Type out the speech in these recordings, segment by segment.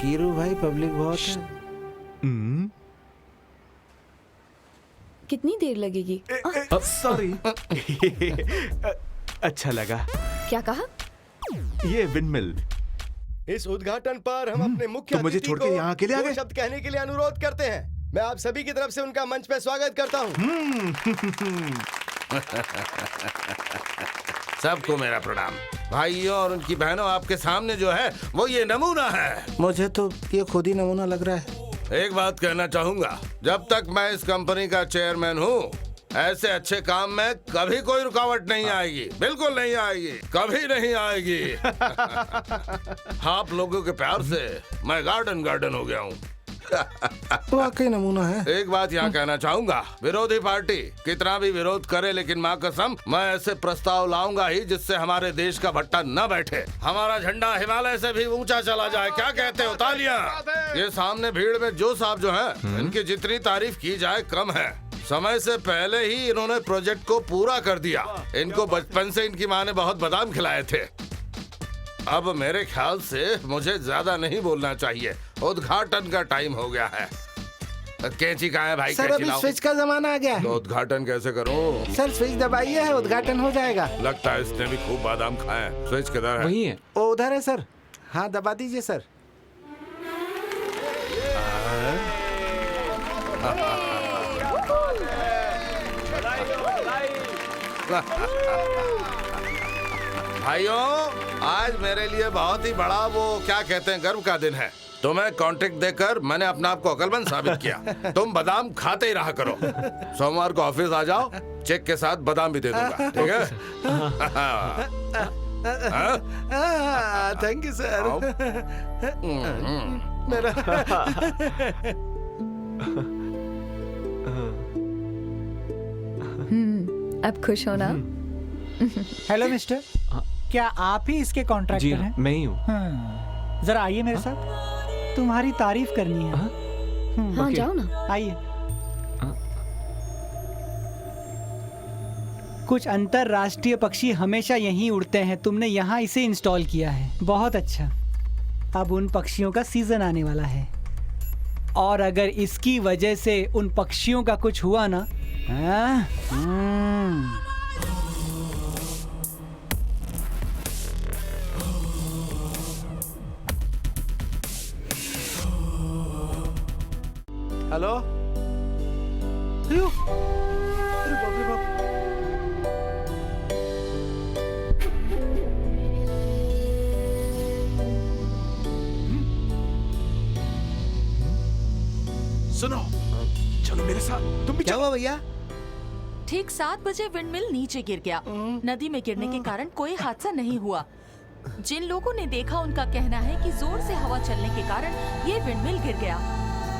कीरू भाई पब्लिक बहुत है। कितनी देर लगेगी? सॉरी। अच्छा लगा। क्या कहा? ये विंडमिल। इस उद्घाटन पर हम अपने मुख्य तो मुझे अतिथि छोड़ के को यहाँ अकेले आ दो गए? शब्द कहने के लिए अनुरोध करते हैं। मैं आप सभी की तरफ से उनका मंच पे स्वागत करता हूँ। सबको मेरा प्रणाम। भाइयों और उनकी बहनों, आपके सामने जो है वो ये नमूना है। मुझे तो ये खुद ही नमूना लग रहा है। एक बात कहना चाहूंगा, जब तक मैं इस कंपनी का चेयरमैन हूँ, ऐसे अच्छे काम में कभी कोई रुकावट नहीं आएगी। बिल्कुल नहीं आएगी, कभी नहीं आएगी। आप लोगों के प्यार से मैं गार्डन हो गया हूँ। वाकई नमूना है। एक बात यहाँ कहना चाहूंगा, विरोधी पार्टी कितना भी विरोध करे, लेकिन माँ कसम मैं ऐसे प्रस्ताव लाऊंगा ही जिससे हमारे देश का भट्टा न बैठे, हमारा झंडा हिमालय से भी ऊंचा चला जाए। क्या कहते हो? तालियां। ये सामने भीड़ में जो साहब जो हैं, इनकी जितनी तारीफ की जाए कम है। समय से पहले ही इन्होंने प्रोजेक्ट को पूरा कर दिया। इनको बचपन से इनकी माँ ने बहुत बादाम खिलाए थे। अब मेरे ख्याल से मुझे ज्यादा नहीं बोलना चाहिए। उद्घाटन का टाइम हो गया है। कैंची कहाँ है भाई? सर अभी स्विच का जमाना आ गया है। तो उद्घाटन कैसे करूं? सर स्विच दबाइए है, उद्घाटन हो जाएगा। लगता है इसने भी खूब बादाम खाए हैं। स्विच किधर है? वही है। ओ उधर है सर। हाँ दबा दीजिए सर। भाइयों, आज मेरे लिए बहुत ही बड़ा वो क्या कहते हैं गर्व का दिन है। तुम्हें कॉन्ट्रैक्ट देकर मैंने अपने आप को अकलमंद साबित किया। तुम बादाम खाते ही रहा करो। सोमवार को ऑफिस आ जाओ, चेक के साथ बादाम भी दे दूंगा, ठीक है? Thank you sir. मेरा अब खुश हो ना? हेलो मिस्टर, क्या आप ही इसके जी कॉन्ट्रैक्टर हाँ, हैं? मैं ही हूँ। जरा आइए मेरे साथ, तुम्हारी तारीफ करनी है। हाँ जाओ ना। आइए। कुछ अंतरराष्ट्रीय पक्षी हमेशा यहीं उड़ते हैं, तुमने यहाँ इसे इंस्टॉल किया है, बहुत अच्छा। अब उन पक्षियों का सीजन आने वाला है, और अगर इसकी वजह से उन पक्षियों का कुछ हुआ ना, हेलो। अरे बाप रे बाप। सुनो, चलो मेरे साथ। तुम भी क्या चलो। हुआ भैया? ठीक 7 बजे विंडमिल नीचे गिर गया। नदी में गिरने के कारण कोई हादसा नहीं हुआ। जिन लोगों ने देखा उनका कहना है कि जोर से हवा चलने के कारण ये विंडमिल गिर गया।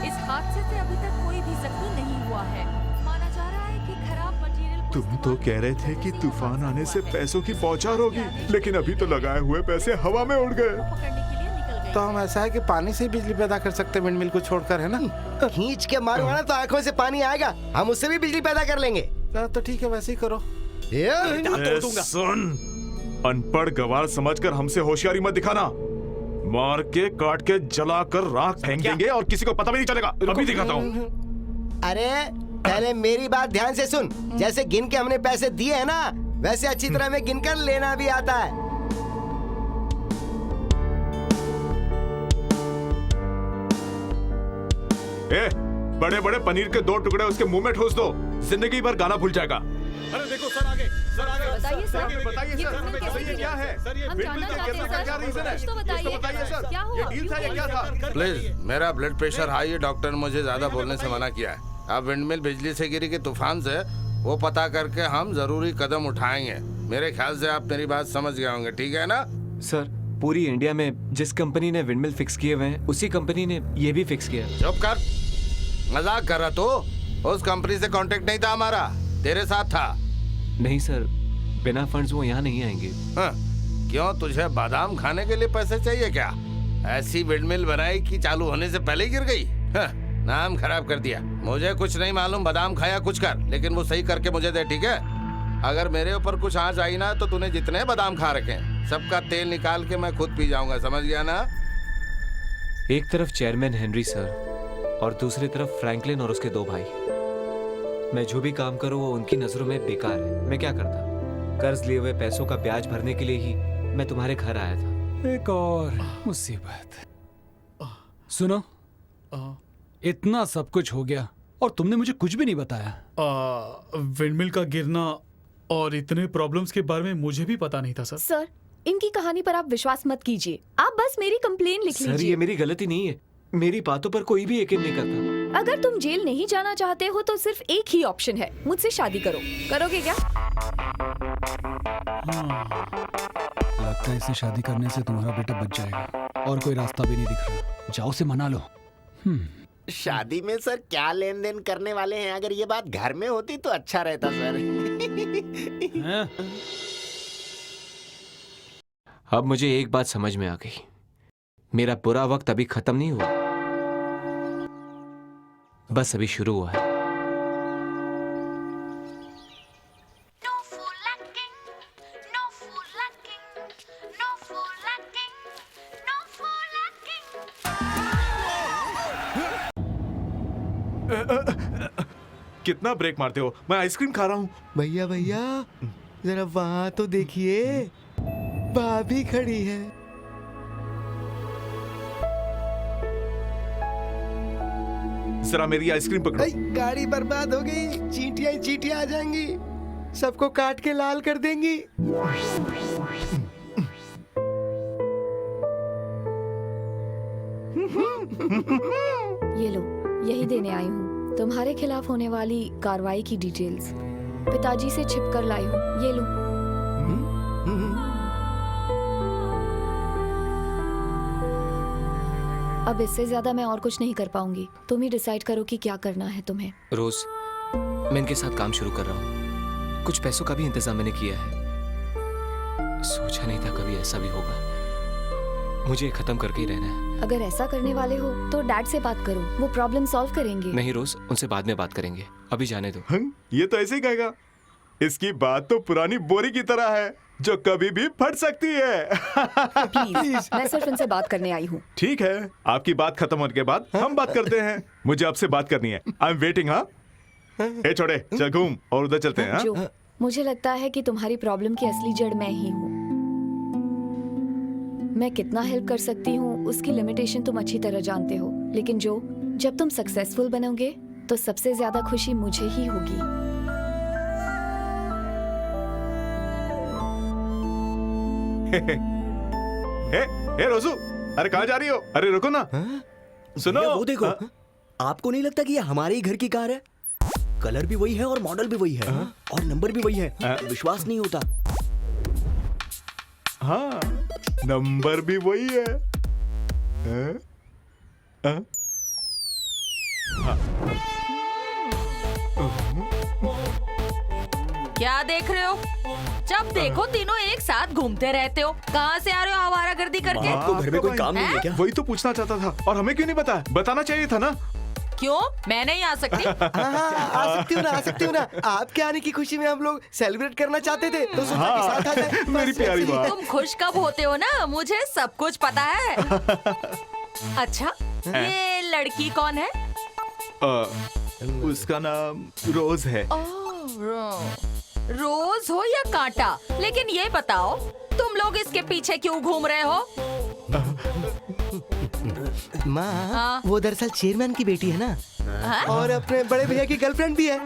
इस हादसे से अभी तक कोई भी जख्मी नहीं हुआ है। माना जा रहा है कि खराब मटेरियल को तुम तो कह रहे थे कि तूफान आने से पैसों की बौछार होगी, लेकिन अभी तो लगाए हुए पैसे हवा में उड़ गए। पकड़ने के लिए निकल गए। तो हम ऐसा है कि पानी से बिजली पैदा कर सकते हैं विंडमिल को छोड़कर, है ना? खींच के मारूंगा ना तो आंखों से पानी आएगा, हम उससे भी बिजली पैदा कर लेंगे। तो ठीक है, वैसे ही करो। सुन, अनपढ़ गवार समझकर हमसे होशियारी मत दिखाना। मार के काट के जलाकर राख फेंक देंगे और किसी को पता भी नहीं चलेगा। अभी दिखाता हूँ। अरे पहले मेरी बात ध्यान से सुन। जैसे गिन के हमने पैसे दिए हैं ना, वैसे अच्छी तरह में गिनकर लेना भी आता है। ए, बड़े बड़े पनीर के 2 टुकड़े उसके मुंह में ठूस दो, जिंदगी भर गाना भूल जाएगा। अरे देखो सर, आगे सर, आगे बताइए सर, बताइए ये सर, विंडमिल कैसे ये क्या है सर? ये हम विंडमिल जानना के चाहते हैं गिरने का सर। क्या रीजन है? कुछ तो बताइए। ये बताइए सर, क्या हुआ? ये डील था, ये क्या था? प्लीज, मेरा ब्लड प्रेशर हाई है, डॉक्टर ने मुझे ज्यादा बोलने से मना किया है। अब विंडमिल बिजली से गिरी के तूफान से वो पता करके हम जरूरी कदम उठाएंगे। मेरे ख्याल से आप मेरी बात समझ गए होंगे, ठीक है ना? सर, पूरी इंडिया में जिस कंपनी ने विंडमिल फिक्स किए हुए हैं, उसी कंपनी ने ये भी फिक्स किया है। चुप कर, मजाक कर रहा तो? उस कंपनी से कांटेक्ट नहीं था हमारा, तेरे साथ था। नहीं सर, बिना फंड्स वो यहाँ नहीं आएंगे। हाँ, क्यों, तुझे बादाम खाने के लिए पैसे चाहिए क्या? ऐसी विंडमिल बनाई कि चालू होने से पहले ही गिर गई। हाँ, नाम खराब कर दिया। मुझे कुछ नहीं मालूम बादाम खाया कुछ कर, लेकिन वो सही करके मुझे दे, ठीक है? अगर मेरे ऊपर कुछ आंच आई ना तो तूने जितने बादाम खा रखे हैं सबका तेल निकाल के मैं खुद पी जाऊंगा, समझ गया ना? एक तरफ चेयरमैन हेनरी सर और दूसरी तरफ फ्रैंकलिन और उसके 2 भाई। मैं जो भी काम करूं वो उनकी नजरों में बेकार है। मैं क्या करता? कर्ज लिए हुए पैसों का ब्याज भरने के लिए ही मैं तुम्हारे घर आया था। एक और मुसीबत। सुनो, इतना सब कुछ हो गया और तुमने मुझे कुछ भी नहीं बताया। विंडमिल का गिरना और इतने प्रॉब्लम्स के बारे में मुझे भी पता नहीं था सर। सर, इनकी कहानी पर आप विश्वास मत कीजिए। आप बस मेरी कंप्लेन लिख सर, ये लीजिए। मेरी गलती नहीं है। मेरी बातों पर कोई भी यकीन नहीं करता। अगर तुम जेल नहीं जाना चाहते हो तो सिर्फ एक ही ऑप्शन है, मुझसे शादी करो। करोगे क्या? लगता है इसे शादी करने से तुम्हारा बेटा बच जाएगा और कोई रास्ता भी नहीं दिख रहा। जाओ से मना लो। शादी में सर क्या लेन देन करने वाले हैं? अगर ये बात घर में होती तो अच्छा रहता सर। अब मुझे एक बात समझ में आ गई। मेरा बुरा वक्त अभी खत्म नहीं हुआ, बस अभी शुरू हुआ है। कितना ब्रेक मारते हो? मैं आइसक्रीम खा रहा हूँ। भैया भैया जरा वहाँ तो देखिए, भाभी खड़ी है। जरा मेरी आइसक्रीम पकड़ो। गाड़ी बर्बाद हो गई, चींटियां चींटियां आ जाएंगी, सबको काट के लाल कर देंगी। ये लो, यही देने आई हूँ तुम्हारे खिलाफ होने वाली कार्रवाई की डिटेल्स। पिताजी से छिप कर लाई हूँ, ये लो। अब इससे ज्यादा मैं और कुछ नहीं कर पाऊंगी। तुम ही डिसाइड करो कि क्या करना है तुम्हें। रोज, मैं इनके साथ काम शुरू कर रहा हूँ। कुछ पैसों का भी इंतजाम मैंने किया है। सोचा नहीं था कभी ऐसा भी होगा। मुझे खत्म करके ही रहना है। अगर ऐसा करने वाले हो तो डैड से बात करो, वो प्रॉब्लम सॉल्व करेंगे। नहीं रोज, उनसे बाद में बात करेंगे, अभी जाने दो। ये तो ऐसे ही कहेगा। इसकी बात तो पुरानी बोरी की तरह है जो कभी भी फट सकती है। प्लीज, मैं सिर्फ इनसे बात करने आई हूँ। ठीक है, आपकी बात खत्म होने के बाद हम बात करते हैं। मुझे आपसे बात करनी है। I am waiting. हाँ, ए छोड़े, चल घूम और उधर चलते हैं। जो, मुझे लगता है कि तुम्हारी प्रॉब्लम की असली जड़ मैं ही हूँ। मैं कितना हेल्प कर सकती हूँ उसकी लिमिटेशन तुम अच्छी तरह जानते हो, लेकिन जो, जब तुम सक्सेसफुल बनोगे तो सबसे ज्यादा खुशी मुझे ही होगी। हे रोजू, अरे कहाँ जा रही हो? अरे रुको ना। सुनो, वो देखो, आपको नहीं लगता कि ये हमारे ही घर की कार है? कलर भी वही है और मॉडल भी वही है और नंबर भी वही है। विश्वास नहीं होता। हाँ, नंबर भी वही है। क्या देख रहे हो? जब देखो तीनों एक साथ घूमते रहते हो। कहाँ से आ रहे हो आवारागर्दी करके? आपको घर में कोई काम नहीं है क्या? वही तो पूछना चाहता था, और हमें क्यों नहीं बताया? बताना चाहिए था ना। क्यों, मैं नहीं आ सकती? आ सकती हूँ ना, आ सकती हूँ ना। आपके आने की खुशी में हम लोग सेलिब्रेट करना चाहते थे तो सोचा कि साथ आ जाए। मेरी प्यारी बात। तुम खुश कब होते हो ना, मुझे सब कुछ पता है। अच्छा, ये लड़की कौन है? उसका नाम रोज है। रोज हो या कांटा, लेकिन ये बताओ तुम लोग इसके पीछे क्यों घूम रहे हो? माँ, वो दरअसल चेयरमैन की बेटी है ना। हाँ? और अपने बड़े भैया की गर्लफ्रेंड भी है।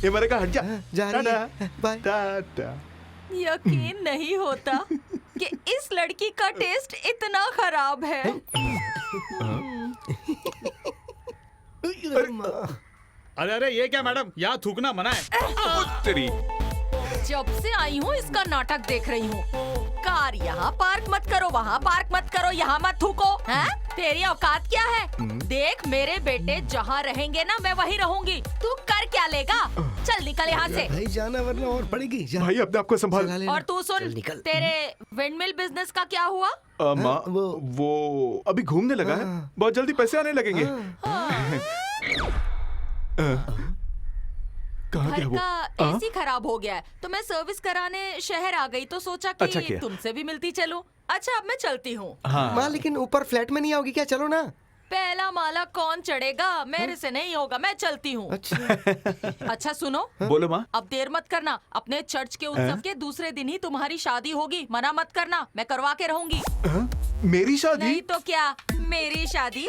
ये मेरे का हट जा। जा रही है। बाय। टाटा। यकीन नहीं होता कि इस लड़की का टेस्ट इतना खराब है। अरे अरे, ये क्या मैडम, यहाँ थूकना मना है। तेरी। जब से आई हूँ इसका नाटक देख रही हूँ। कार यहाँ पार्क मत करो, वहाँ पार्क मत करो, यहाँ मत थूको। हैं? तेरी औकात क्या है? देख मेरे बेटे जहाँ रहेंगे ना मैं वहीं रहूंगी। तू कर क्या लेगा? चल निकल यहाँ से। भाई जाना वरना और पड़ेगी। जा। भाई अपने आप को संभाल। और तू सुन, तेरे विंडमिल बिजनेस का क्या हुआ? माँ वो अभी घूमने लगा है, बहुत जल्दी पैसे आने लगेंगे। कहाँ घर गया वो? का एसी खराब हो गया है तो मैं सर्विस कराने शहर आ गई तो सोचा कि अच्छा किया। तुमसे भी मिलती चलूं। अच्छा अब मैं चलती हूँ। माँ लेकिन ऊपर फ्लैट में नहीं आओगी क्या? चलो ना। पहला माला कौन चढ़ेगा? मेरे से नहीं होगा, मैं चलती हूँ। अच्छा सुनो, बोलो माँ। अब देर मत करना। अपने चर्च के उत्सव के दूसरे दिन ही तुम्हारी शादी होगी। मना मत करना, मैं करवा के रहूंगी। मेरी शादी? नहीं तो क्या, मेरी शादी।